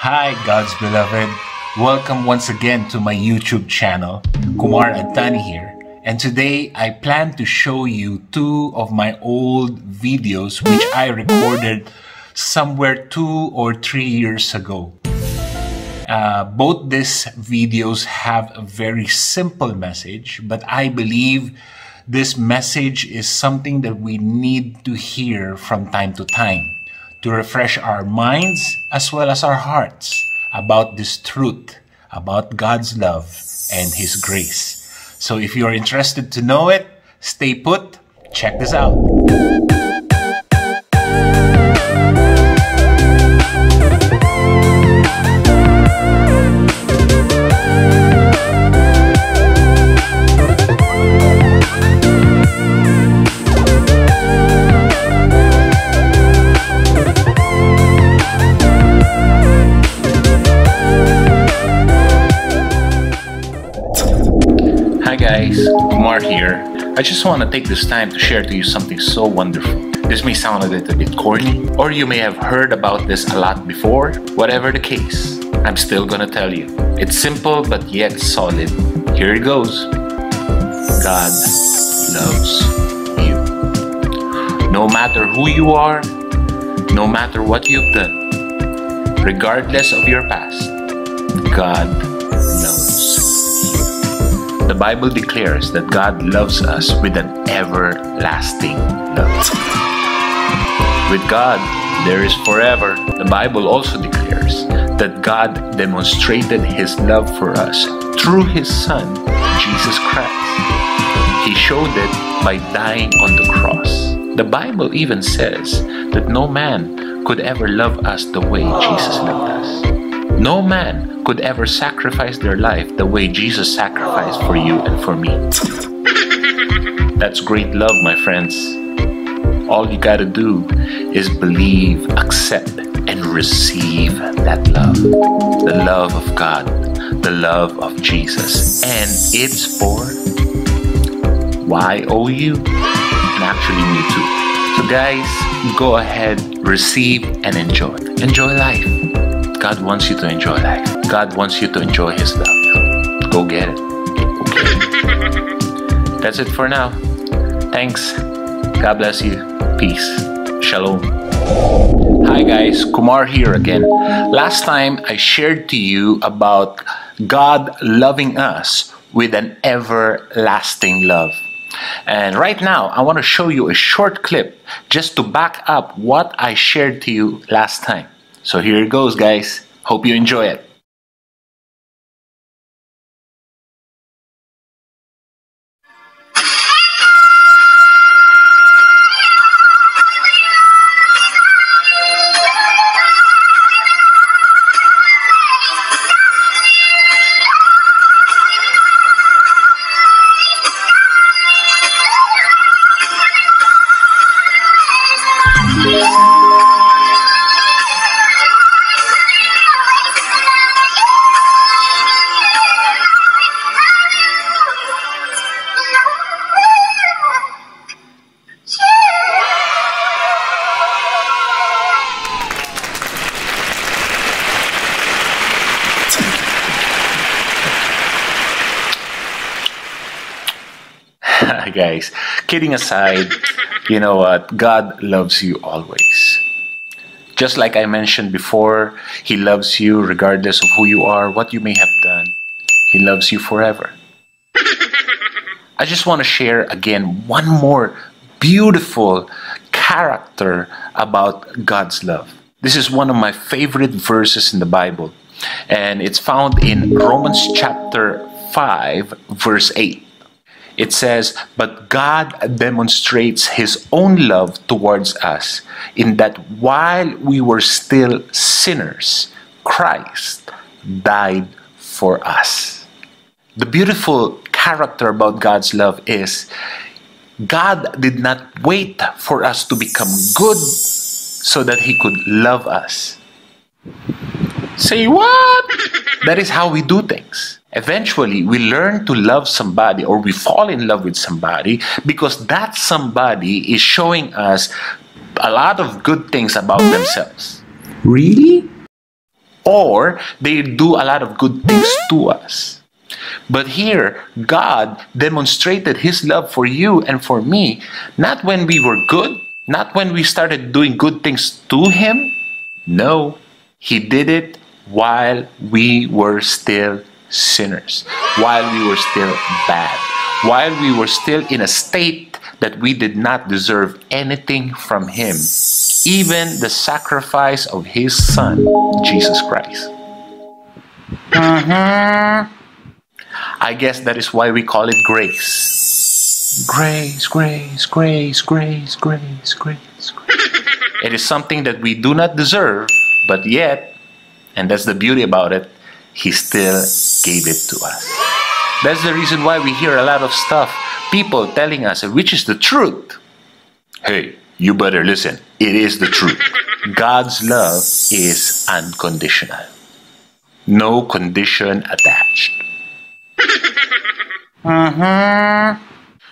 Hi, God's beloved. Welcome once again to my YouTube channel. Kumar Adtani here. And today I plan to show you two of my old videos which I recorded somewhere 2 or 3 years ago. Both these videos have a very simple message, but I believe this message is something that we need to hear from time to time to refresh our minds as well as our hearts about this truth, about God's love and His grace. So if you're interested to know it, stay put, check this out. Hi guys, Kumar here. I just want to take this time to share to you something so wonderful. This may sound a little bit corny, or you may have heard about this a lot before. Whatever the case, I'm still gonna tell you. It's simple but yet solid. Here it goes. God loves you. No matter who you are, no matter what you've done, regardless of your past, God loves you. The Bible declares that God loves us with an everlasting love. With God, there is forever. The Bible also declares that God demonstrated His love for us through His Son, Jesus Christ. He showed it by dying on the cross. The Bible even says that no man could ever love us the way Jesus loved us. No man could ever sacrifice their life the way Jesus sacrificed for you and for me. That's great love, my friends. All you gotta do is believe, accept, and receive that love. The love of God, the love of Jesus. And it's for YOU, and actually me too. So guys, go ahead, receive, and enjoy. Enjoy life. God wants you to enjoy life. God wants you to enjoy His love. Go get it. Okay. That's it for now. Thanks. God bless you. Peace. Shalom. Hi guys, Kumar here again. Last time I shared to you about God loving us with an everlasting love. And right now, I want to show you a short clip just to back up what I shared to you last time. So here it goes, guys. Hope you enjoy it. Guys, kidding aside, you know what? God loves you always. Just like I mentioned before, He loves you regardless of who you are, what you may have done. He loves you forever. I just want to share again one more beautiful character about God's love. This is one of my favorite verses in the Bible, and it's found in Romans chapter 5, verse 8. It says, "But God demonstrates His own love towards us in that while we were still sinners, Christ died for us." The beautiful character about God's love is God did not wait for us to become good so that He could love us. Say what? That is how we do things. Eventually, we learn to love somebody, or we fall in love with somebody because that somebody is showing us a lot of good things about themselves. Really? or they do a lot of good things to us. But here, God demonstrated His love for you and for me, not when we were good, not when we started doing good things to Him. No, He did it while we were still sinners, while we were still bad, while we were still in a state that we did not deserve anything from Him, even the sacrifice of His Son, Jesus Christ. I guess that is why we call it grace. Grace, grace, grace, grace, grace, grace, grace. It is something that we do not deserve, but yet, and that's the beauty about it, He still gave it to us. That's the reason why we hear a lot of stuff, people telling us which is the truth. Hey, you better listen. It is the truth. God's love is unconditional. No condition attached.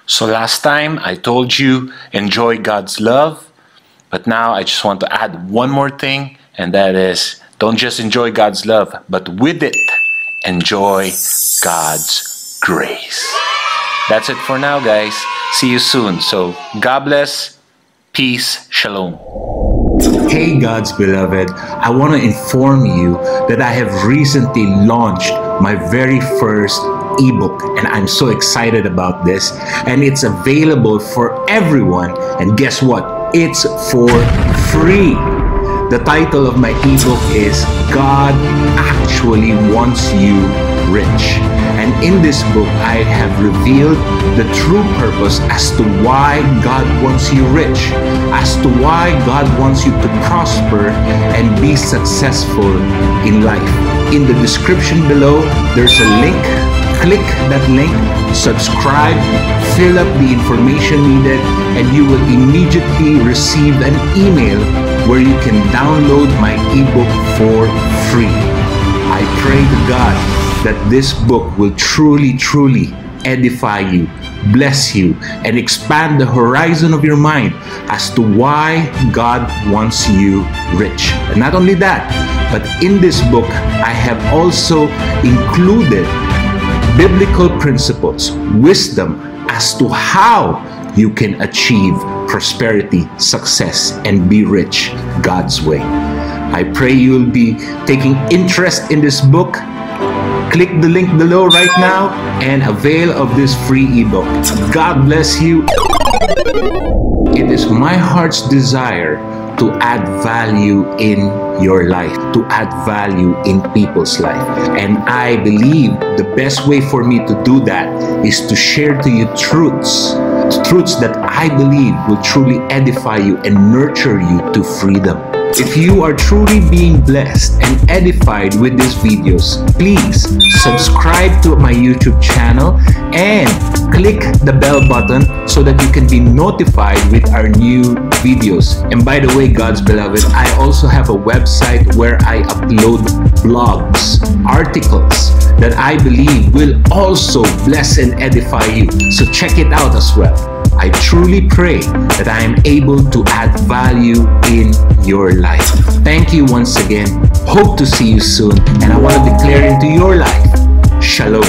So last time I told you, enjoy God's love. But now I just want to add one more thing, and that is, don't just enjoy God's love, but with it, enjoy God's grace. That's it for now, guys. See you soon. So, God bless. Peace. Shalom. Hey God's beloved, I want to inform you that I have recently launched my very first ebook, and I'm so excited about this, and it's available for everyone, and guess what? It's for free. The title of my ebook is God Actually Wants You Rich. And in this book, I have revealed the true purpose as to why God wants you rich, as to why God wants you to prosper and be successful in life. In the description below, there's a link. Click that link, subscribe, fill up the information needed, and you will immediately receive an email where you can download my ebook for free. I pray to God that this book will truly, truly edify you, bless you, and expand the horizon of your mind as to why God wants you rich. And not only that, but in this book, I have also included biblical principles, wisdom as to how you can achieve prosperity, success, and be rich God's way. I pray you'll be taking interest in this book. Click the link below right now and avail of this free ebook. God bless you. It is my heart's desire to add value in your life, to add value in people's life. And I believe the best way for me to do that is to share to you truths that I believe will truly edify you and nurture you to freedom. If you are truly being blessed and edified with these videos, please subscribe to my YouTube channel and click the bell button so that you can be notified with our new videos. And by the way, God's beloved, I also have a website where I upload blogs, articles that I believe will also bless and edify you. So check it out as well. I truly pray that I am able to add value in your life. Thank you once again. Hope to see you soon. And I want to declare into your life, Shalom.